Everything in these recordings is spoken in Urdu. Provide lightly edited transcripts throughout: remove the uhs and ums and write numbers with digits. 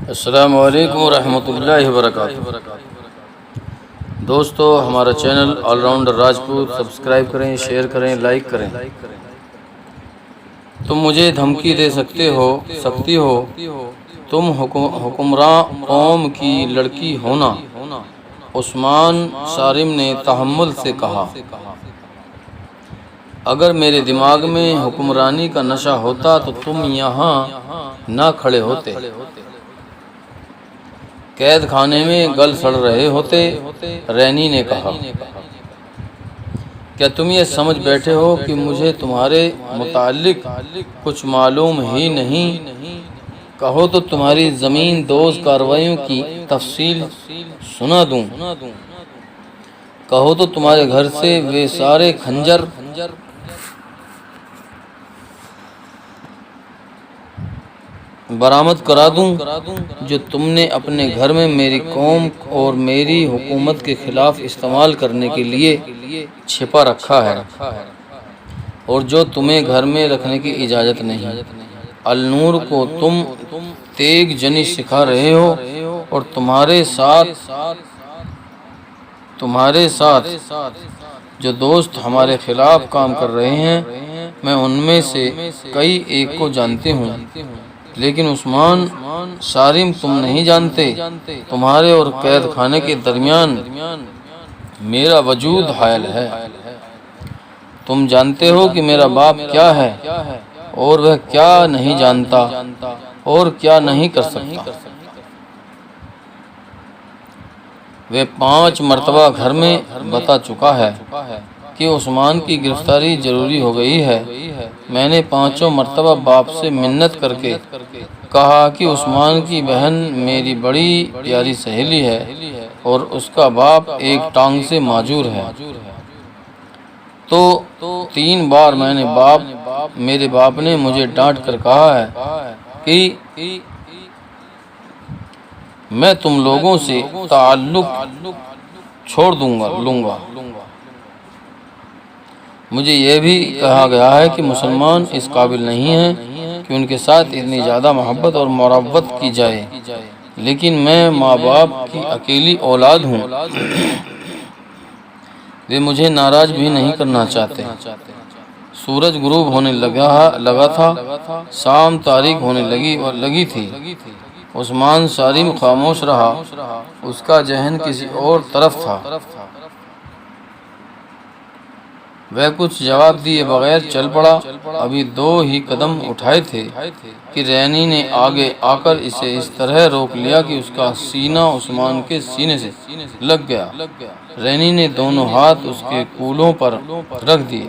السلام علیکم ورحمۃ اللہ وبرکاتہ۔ دوستو، ہمارا channel all rounder Rajput subscribe کریں، شیئر کریں، لائک کریں۔ تم مجھے دھمکی دے سکتی ہو، تم حکمراں قوم کی لڑکی ہونا، عثمان صارم نے تحمل سے کہا۔ اگر میرے دماغ میں حکمرانی کا نشہ ہوتا تو تم یہاں نہ کھڑے ہوتے، قید خانے میں گل سڑ رہے ہوتے۔ رینی نے کہا، کیا تم یہ سمجھ بیٹھے ہو کہ مجھے تمہارے متعلق کچھ معلوم ہی نہیں؟ کہو تو تمہاری زمین دوز کارروائیوں کی تفصیل سنا دوں، کہو تو تمہارے گھر سے وہ سارے خنجر برآمد کرا دوں جو تم نے اپنے گھر میں میری قوم اور میری حکومت کے خلاف استعمال کرنے کے لیے چھپا رکھا ہے، اور جو تمہیں گھر میں رکھنے کی اجازت نہیں۔ النور کو تم تیگ جنی سکھا رہے ہو، اور تمہارے ساتھ جو دوست ہمارے خلاف کام کر رہے ہیں، میں ان میں سے کئی ایک کو جانتی ہوں، لیکن عثمان صارم تم نہیں جانتے۔ تمہارے اور قید خانے کے درمیان میرا وجود حائل ہے۔ تم جانتے ہو کہ میرا باپ کیا ہے، اور وہ کیا نہیں جانتا اور کیا نہیں کر سکتا۔ وہ 5 مرتبہ گھر میں بتا چکا ہے کہ عثمان کی گرفتاری ضروری ہو گئی ہے۔ میں نے 5 مرتبہ باپ سے منت کر کے کہا کہ عثمان کی بہن میری بڑی پیاری سہیلی ہے، اور اس کا باپ ایک ٹانگ سے معذور ہے۔ تو 3 بار میرے باپ نے مجھے ڈانٹ کر کہا ہے کہ میں تم لوگوں سے تعلق چھوڑ لوں گا۔ مجھے یہ بھی کہا گیا ہے کہ مسلمان اس قابل نہیں ہیں کہ ان کے ساتھ اتنی زیادہ محبت اور مروت کی جائے، لیکن میں ماں باپ کی اکیلی اولاد ہوں، وہ مجھے ناراض بھی نہیں کرنا چاہتے۔ سورج غروب ہونے لگا تھا، شام تاریک ہونے لگی تھی۔ عثمان صارم خاموش رہا، اس کا ذہن کسی اور طرف تھا۔ وہ کچھ جواب دیے بغیر چل پڑا۔ ابھی 2 ہی قدم اٹھائے تھے کہ رینی نے آگے آ کر اسے اس طرح روک لیا کہ اس کا سینہ عثمان کے سینے سے لگ گیا۔ رینی نے دونوں ہاتھ اس کے کولوں پر رکھ دیے۔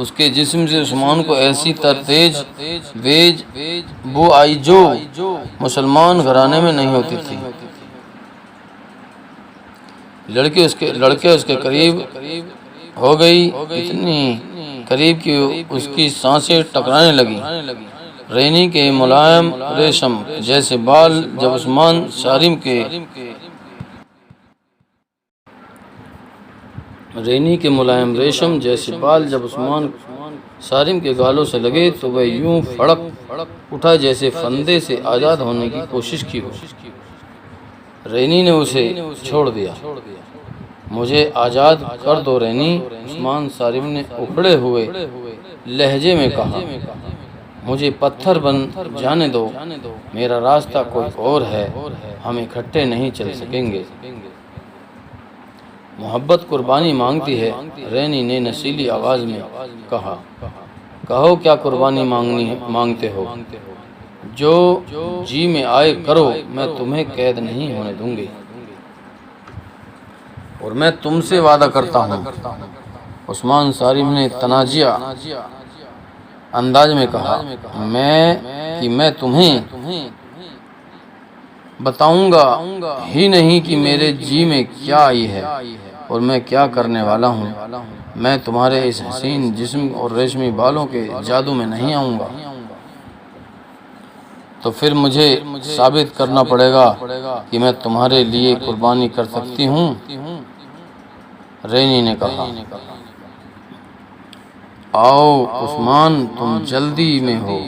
اس کے جسم سے عثمان کو ایسی تیز بو آئی جو مسلمان گھرانے میں نہیں ہوتی تھی۔ لڑکے اس کے قریب ہو گئی، اتنی قریب کہ اس کی سانسیں ٹکرانے لگیں۔ رینی کے ملائم ریشم جیسے بال جب عثمان صارم کے گالوں سے لگے تو وہ یوں پھڑک اٹھا جیسے فندے سے آزاد ہونے کی کوشش کی ہو۔ رینی نے اسے چھوڑ دیا۔ مجھے آزاد کر دو رینی، عثمان صارم نے اکھڑے ہوئے لہجے میں کہا۔ مجھے پتھر بن جانے دو، میرا راستہ کوئی اور ہے، ہم اکٹھے نہیں چل سکیں گے۔ محبت قربانی مانگتی ہے، رینی نے نسیلی آواز میں کہا۔ کہو کیا قربانی مانگتے ہو؟ جو جی میں آئے کرو، میں تمہیں قید نہیں ہونے دوں گی، اور میں تم سے وعدہ کرتا ہوں۔ عثمان صارم نے تنازیہ انداز میں کہا، میں تمہیں بتاؤں گا ہی نہیں کہ میرے جی میں کیا آئی ہے اور میں کیا کرنے والا ہوں۔ میں تمہارے اس حسین جسم اور ریشمی بالوں کے جادو میں نہیں آؤں گا، تو پھر مجھے ثابت کرنا پڑے گا کہ میں تمہارے لیے قربانی کر سکتی ہوں۔ رینی نے کہا، آؤ عثمان، تم جلدی میں ہو،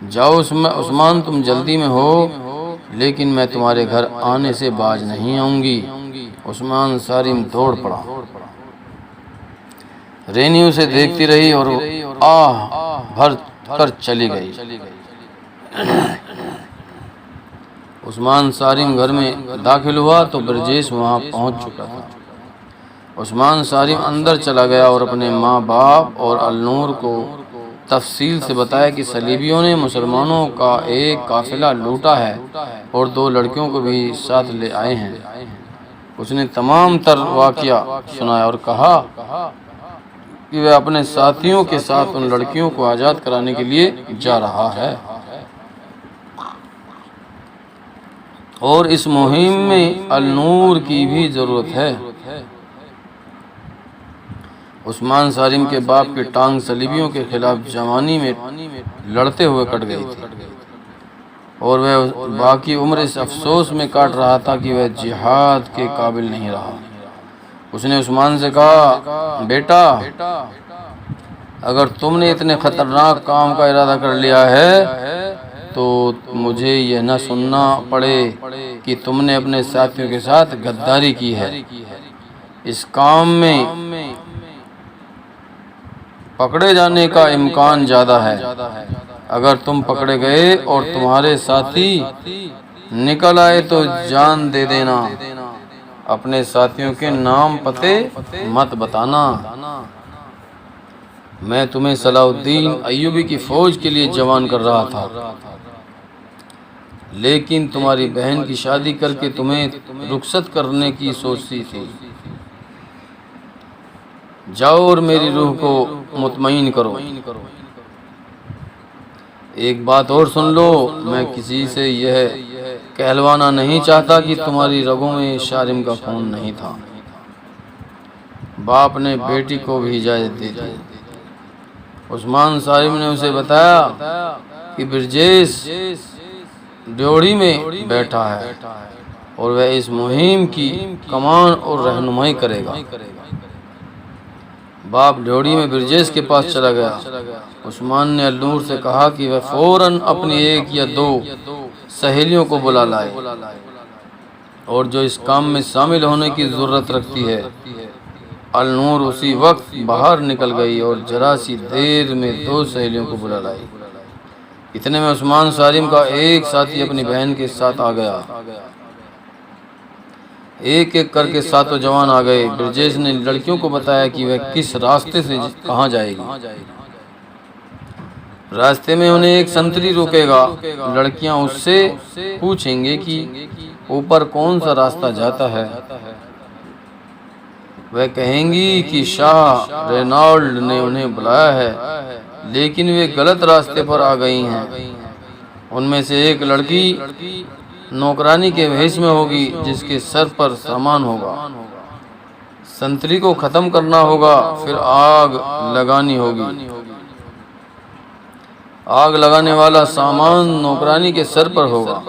جاؤ عثمان، تم جلدی میں ہو، لیکن میں تمہارے گھر آنے سے باز نہیں آؤں گی۔ عثمان صارم دوڑ پڑا۔ رینی اسے دیکھتی رہی اور آہ بھر کر چلی گئی۔ عثمان صارم گھر میں داخل ہوا تو برجیش وہاں پہنچ چکا تھا۔ عثمان صارم اندر چلا گیا اور اپنے ماں باپ اور النور کو تفصیل سے بتایا کہ صلیبیوں نے مسلمانوں کا ایک قافلہ لوٹا ہے اور 2 لڑکیوں کو بھی ساتھ لے آئے ہیں۔ اس نے تمام تر واقعہ سنایا اور کہا کہ وہ اپنے ساتھیوں کے ساتھ ان لڑکیوں کو آزاد کرانے کے لیے جا رہا ہے اور اس مہم میں النور کی بھی ضرورت ہے۔ عثمان صارم کے باپ کی ٹانگ صلیبیوں کے خلاف جوانی میں لڑتے ہوئے کٹ گئی تھی اور وہ باقی عمر اس افسوس میں کاٹ رہا تھا کہ وہ جہاد کے قابل نہیں رہا۔ اس نے عثمان سے کہا، بیٹا، اگر تم نے اتنے خطرناک کام کا ارادہ کر لیا ہے تو مجھے یہ نہ سننا پڑے کہ تم نے اپنے ساتھیوں کے ساتھ غداری کی ہے۔ اس کام میں پکڑے جانے کا امکان زیادہ ہے۔ اگر تم پکڑے گئے اور تمہارے ساتھی نکل آئے تو جان دے دینا، اپنے ساتھیوں کے نام پتے مت بتانا۔ میں تمہیں صلاح الدین ایوبی کی فوج کے لیے جوان کر رہا تھا، لیکن تمہاری بہن کی شادی کر کے تمہیں رخصت کرنے کی سوچی تھی۔ جاؤ اور میری روح کو مطمئن کرو۔ ایک بات اور سن لو، میں کسی سے یہ کہلوانا نہیں چاہتا کہ تمہاری رگوں میں صارم کا خون نہیں تھا۔ باپ نے بیٹی کو بھی اجازت دے دی۔ عثمان صارم نے اسے بتایا کہ برجیش ڈیوڑی میں بیٹھا ہے اور وہ اس مہم کی کمان اور رہنمائی کرے گا۔ باپ ڈیوڑی میں برجیش کے پاس چلا گیا۔ عثمان نے النور سے کہا کہ وہ فوراً اپنی 1 یا 2 سہیلیوں کو بلا لائے اور جو اس کام میں شامل ہونے کی ضرورت رکھتی ہے۔ النور اسی وقت باہر نکل گئی اور ذرا سی دیر میں 2 سہیلیوں کو بلا لائی۔ اتنے میں عثمان صارم کا ایک ساتھی اپنی بہن کے ساتھ آ گیا۔ ایک ایک کر کے 7 جوان آ گئے۔ برجیش نے لڑکیوں کو بتایا کہ وہ کس راستے سے کہاں جائے گی۔ راستے میں انہیں ایک سنتری روکے گا۔ لڑکیاں اس سے پوچھیں گے کہ اوپر کون سا راستہ جاتا ہے۔ وہ کہیں گی کہ شاہ رینالڈ نے انہیں بلایا ہے، لیکن وہ غلط راستے پر آ گئی ہیں۔ ان میں سے ایک لڑکی نوکرانی کے بھیس میں ہوگی جس کے سر پر سامان ہوگا۔ سنتری کو ختم کرنا ہوگا، پھر آگ لگانی ہوگی۔ آگ لگانے والا سامان نوکرانی کے سر پر ہوگا۔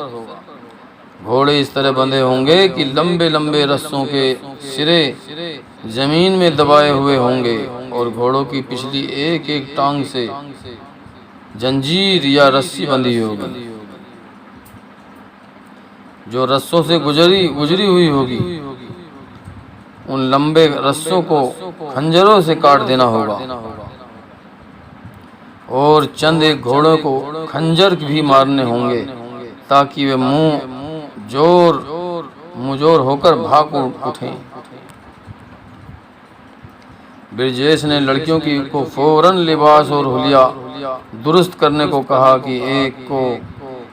گھوڑے اس طرح بندھے ہوں گے کہ لمبے لمبے رسوں کے سرے زمین میں دبائے ہوئے ہوں گے اور گھوڑوں کی پچھلی ایک ایک ٹانگ سے زنجیر یا رسی بندھی ہوگی جو رسوں سے گزری ہوئی ہوگی۔ ان لمبے رسوں کو خنجروں سے کاٹ دینا ہوگا اور چند ایک گھوڑوں کو خنجر بھی مارنے ہوں گے تاکہ وہ مجور ہو کر بھاگ اٹھیں۔ برجیش نے لڑکیوں کو فوراً لباس اور حلیہ درست کرنے کو کہا کہ ایک کو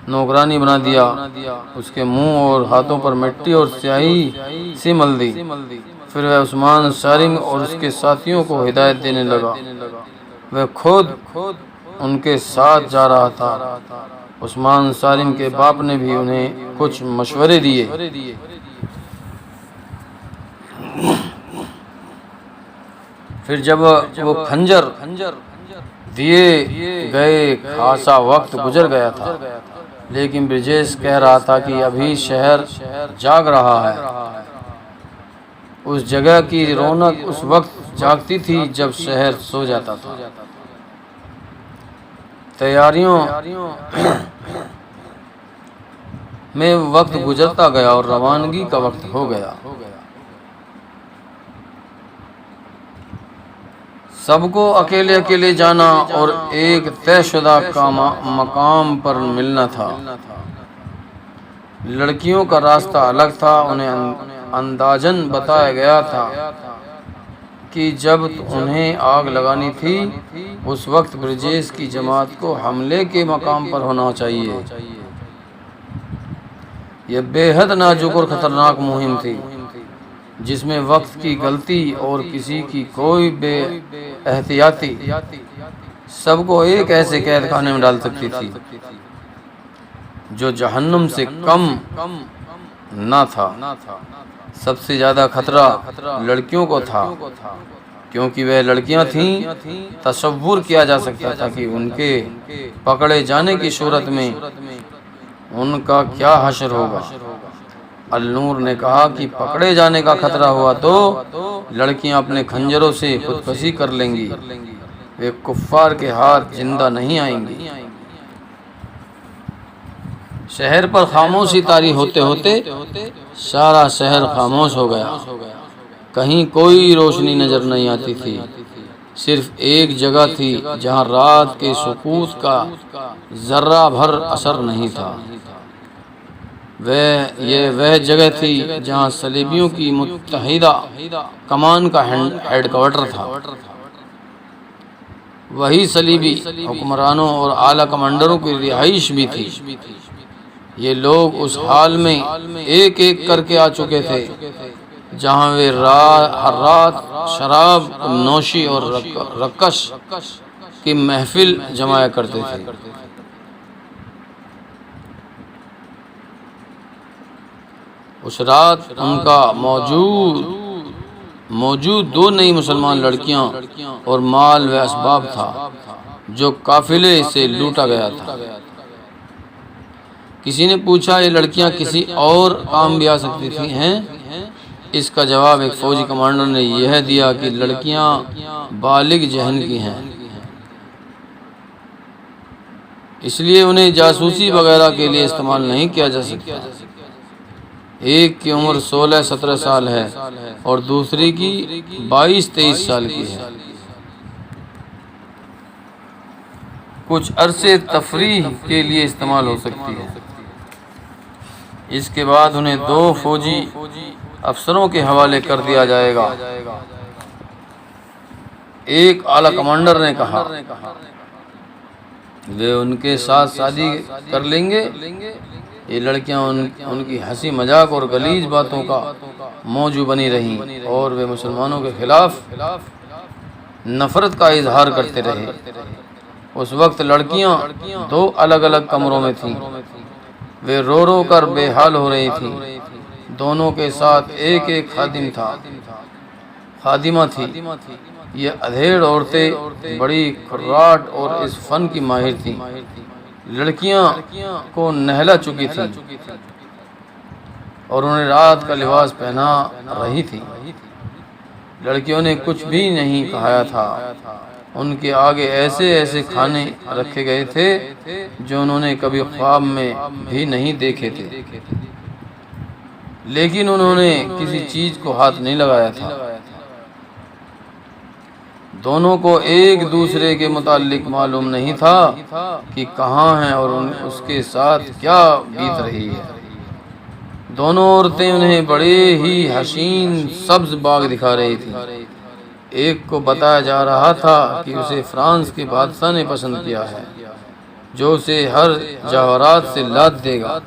نوکرانی بنا دیا، اس کے منہ اور ہاتھوں پر مٹی اور سیاہی سے مل دی۔ پھر وہ عثمان صارم اور اس کے ساتھیوں کو ہدایت دینے لگا۔ وہ خود ان کے ساتھ جا رہا تھا۔ عثمان صارم کے باپ نے بھی انہیں کچھ مشورے دیے۔ پھر جب وہ خنجر دیے گئے خاصا وقت گزر گیا تھا، لیکن برجیش کہہ رہا تھا کہ ابھی شہر جاگ رہا ہے۔ اس جگہ کی رونق اس وقت جاگتی تھی جب شہر سو جاتا تھا۔ تیاریوں میں وقت گزرتا گیا اور روانگی کا وقت ہو گیا۔ سب کو اکیلے اکیلے جانا اور ایک طے شدہ مقام پر ملنا تھا۔ لڑکیوں کا راستہ الگ تھا۔ انہیں اندازاً بتایا گیا تھا کہ جب انہیں آگ لگانی تھی اس وقت برجیش کی جماعت کو حملے کے مقام پر ہونا چاہیے۔ یہ بے حد نازک اور خطرناک مہم تھی جس میں وقت کی غلطی اور کسی کی کوئی بے احتیاطی سب کو ایک ایسے قید خانے میں ڈال سکتی تھی جو جہنم سے کم نہ تھا۔ سب سے زیادہ خطرہ لڑکیوں کو تھا کیونکہ وہ لڑکیاں تھیں۔ تصور کیا جا سکتا تھا کہ ان کے پکڑے جانے کی صورت میں ان کا کیا حشر ہوگا۔ النور نے کہا کہ پکڑے جانے کا خطرہ ہوا تو لڑکیاں اپنے خنجروں سے خودکشی کر لیں گی، وہ کفار کے ہاتھ زندہ نہیں آئیں گی۔ شہر پر خاموشی طاری ہوتے ہوتے سارا شہر خاموش ہو گیا۔ کہیں کوئی روشنی نظر نہیں آتی تھی۔ صرف ایک جگہ تھی جہاں رات کے سکوت کا ذرہ بھر اثر نہیں تھا۔ وہ جگہ تھی جہاں صلیبیوں کی متحدہ کمان کا ہیڈ کوارٹر تھا۔ وہی صلیبی حکمرانوں اور اعلیٰ کمانڈروں کی رہائش بھی تھی۔ یہ لوگ اس حال میں ایک ایک کر کے آ چکے تھے جہاں وہ ہر رات شراب نوشی اور رقص کی محفل جمایا کرتے تھے۔ اس رات ان کا موجود 2 نئی مسلمان لڑکیاں اور مال و اسباب تھا جو قافلے سے لوٹا گیا تھا۔ کسی نے پوچھا یہ لڑکیاں کسی اور کام بھی آ سکتی تھیں ہیں؟ اس کا جواب ایک فوجی کمانڈر نے یہ دیا کہ لڑکیاں بالغ ذہن کی ہیں، اس لیے انہیں جاسوسی وغیرہ کے لیے استعمال نہیں کیا جا سکتا۔ ایک کی عمر 16-17 سال ہے اور دوسری کی 22-23 سال کی ہے۔ کچھ عرصے تفریح کے لیے استعمال ہو سکتی ہے۔ اس کے بعد انہیں 2 فوجی افسروں کے حوالے کر دیا جائے گا۔ ایک اعلیٰ کمانڈر نے کہا وہ ان کے ساتھ شادی کر لیں گے۔ یہ لڑکیاں ان کی ہنسی مذاق اور غلیظ باتوں کا موضوع بنی رہیں اور وہ مسلمانوں کے خلاف نفرت کا اظہار کرتے رہے۔ اس وقت لڑکیاں 2 الگ الگ کمروں میں تھیں۔ وہ رو رو کر بے حال ہو رہی تھیں۔ دونوں کے ساتھ ایک ایک خادمہ تھی۔ یہ ادھیڑ عورتیں بڑی کھراٹ اور اس فن کی ماہر تھیں۔ لڑکیاں کو نہلا چکی تھیں اور انہیں رات کا لباس پہنا رہی تھی۔ لڑکیوں نے کچھ بھی نہیں کھایا تھا۔ ان کے آگے ایسے ایسے کھانے رکھے گئے تھے جو انہوں نے کبھی خواب میں بھی نہیں دیکھے تھے، لیکن انہوں نے کسی چیز کو ہاتھ نہیں لگایا تھا۔ دونوں کو ایک دوسرے کے متعلق معلوم نہیں تھا کہ کہاں ہیں اور اس کے ساتھ کیا بیت رہی ہے۔ دونوں عورتیں انہیں بڑے ہی حسین سبز باغ دکھا رہی تھیں۔ ایک کو بتایا جا رہا تھا کہ اسے فرانس کے بادشاہ نے پسند کیا ہے جو اسے ہر جواہرات سے لاد دے گا۔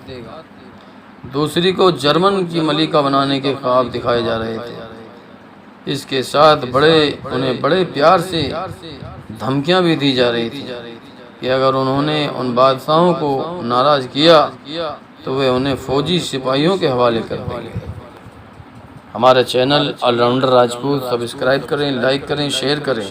دوسری کو جرمن کی ملکہ بنانے کے خواب دکھائے جا رہے تھے۔ اس کے ساتھ انہیں بڑے پیار سے دھمکیاں بھی دی جا رہی تھی کہ اگر انہوں نے ان بادشاہوں کو ناراض کیا تو وہ انہیں فوجی سپاہیوں کے حوالے کر دیں گے۔ ہمارے channel all rounder Rajput subscribe کریں، لائک کریں، شیئر کریں۔